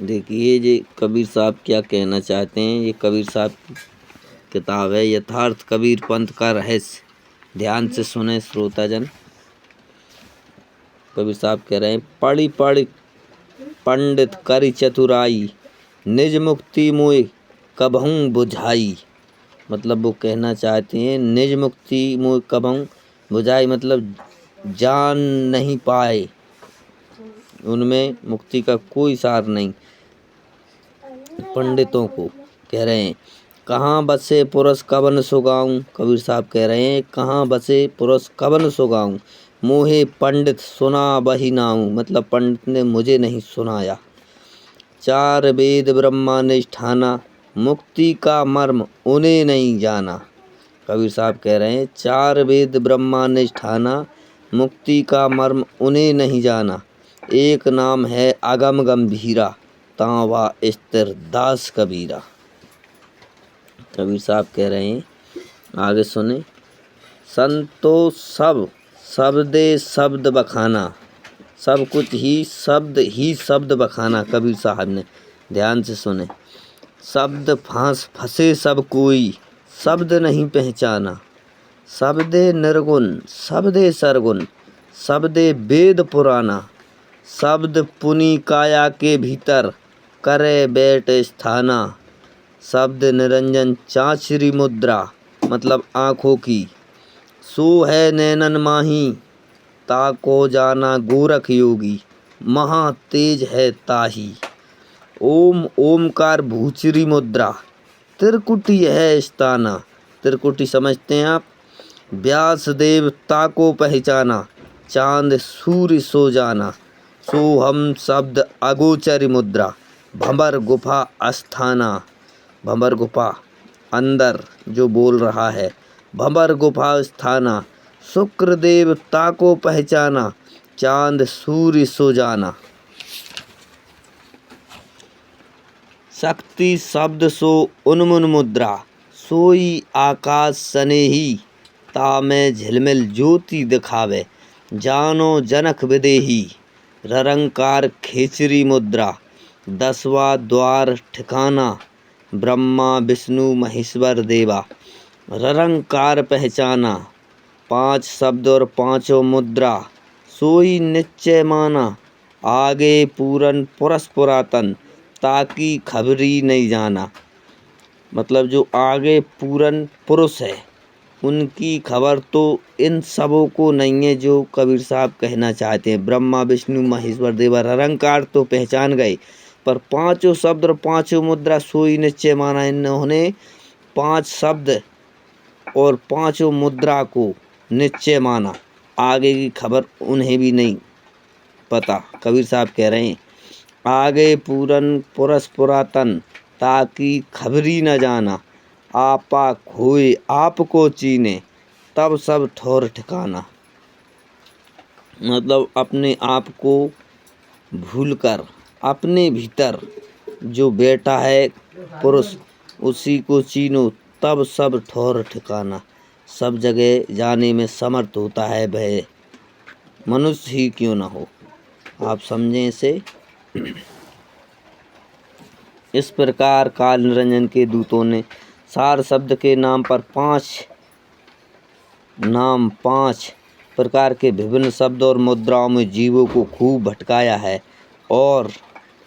देखिए ये कबीर साहब क्या कहना चाहते हैं। ये कबीर साहब की किताब है यथार्थ कबीर पंथ का रहस्य। ध्यान से सुने श्रोताजन। कबीर साहब कह रहे हैं, पढ़ी पढ़ पंडित करि चतुराई, निज मुक्ति मोय कबहूँ बुझाई। मतलब वो कहना चाहते हैं निज मुक्ति मोय कबहूँ बुझाई, मतलब जान नहीं पाए, उनमें मुक्ति का कोई सार नहीं। पंडितों को कह रहे हैं, कहाँ बसे पुरुष कवन सुगाऊं। कबीर साहब कह रहे हैं, कहाँ बसे पुरुष कवन सुगाऊं, मोहे पंडित सुना बही नाऊं। मतलब पंडित ने मुझे नहीं सुनाया। चार वेद ब्रह्मानिष्ठाना, मुक्ति का मर्म उन्हें नहीं जाना। कबीर साहब कह रहे हैं, चार वेद ब्रह्मानिष्ठाना, मुक्ति का मर्म उन्हें नहीं जाना। एक नाम है अगम गंभीरा, तावा स्थिर दास कबीरा। कबीर साहब कह रहे हैं, आगे सुने, संतो सब शब्दे शब्द बखाना, सब कुछ ही शब्द बखाना। कबीर साहब ने, ध्यान से सुने, शब्द फांस फंसे सब कोई, शब्द नहीं पहचाना। शब्दे निर्गुण शब्दे सरगुण, शब्दे वेद पुराना। शब्द पुनि काया के भीतर, करे बैठ स्थाना। शब्द निरंजन चांचरी मुद्रा, मतलब आँखों की। सो है नैनन माही, ताको जाना गोरख योगी, महा तेज है ताही। ओम ओमकार भूचरी मुद्रा, त्रिकुटी है स्थाना। त्रिकुटी समझते हैं आप। व्यास देव ताको पहचाना, चांद सूर्य सो जाना। सोहम शब्द अगोचर मुद्रा, भंवर गुफा अस्थाना। भंवर गुफा अंदर जो बोल रहा है, भंवर गुफा स्थाना। शुक्रदेव ताको पहचाना, चांद सूर्य सो जाना। शक्ति शब्द सो उन्मुन मुद्रा, सोई आकाश सनेही। तामे झिलमिल ज्योति दिखावे, जानो जनक विदेही। ररंकार खेचरी मुद्रा, दसवा द्वार ठिकाना। ब्रह्मा विष्णु महेश्वर देवा, ररंकार पहचाना। पांच शब्द और पांचों मुद्रा, सोई निश्चय माना। आगे पूरन पुरस पुरातन, ताकि खबरी नहीं जाना। मतलब जो आगे पूरन पुरुष है, उनकी खबर तो इन सबों को नहीं है जो कबीर साहब कहना चाहते हैं। ब्रह्मा विष्णु महेश्वर देवा ररंकार तो पहचान गए, पर पांचों शब्द और पांचों मुद्रा सोई निश्चय माना। इन्होंने पांच शब्द और पांचों मुद्रा को निश्चय माना, आगे की खबर उन्हें भी नहीं पता। कबीर साहब कह रहे हैं, आगे पूरन पुरस पुरातन, ताकि खबरी न जाना। आपा खोए आपको चीने, तब सब ठौर ठिकाना। मतलब अपने आप को भूलकर अपने भीतर जो बैठा है पुरुष, उसी को चीनो, तब सब ठौर ठिकाना। सब जगह जाने में समर्थ होता है वह, मनुष्य ही क्यों न हो। आप समझें इसे। इस प्रकार काल निरंजन के दूतों ने सार शब्द के नाम पांच प्रकार के विभिन्न शब्द और मुद्राओं में जीवों को खूब भटकाया है और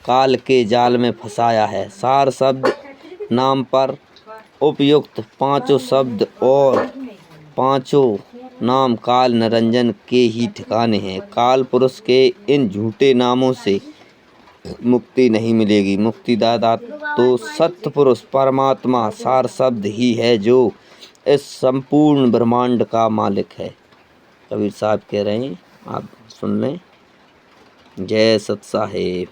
काल के जाल में फंसाया है। सार शब्द नाम पर उपयुक्त पांचों शब्द और पांचों नाम काल निरंजन के ही ठिकाने हैं। काल पुरुष के इन झूठे नामों से मुक्ति नहीं मिलेगी। मुक्तिदाता तो सत्य पुरुष परमात्मा सार शब्द ही है, जो इस संपूर्ण ब्रह्मांड का मालिक है। कबीर साहब कह रहे हैं, आप सुन लें। जय सत साहिब।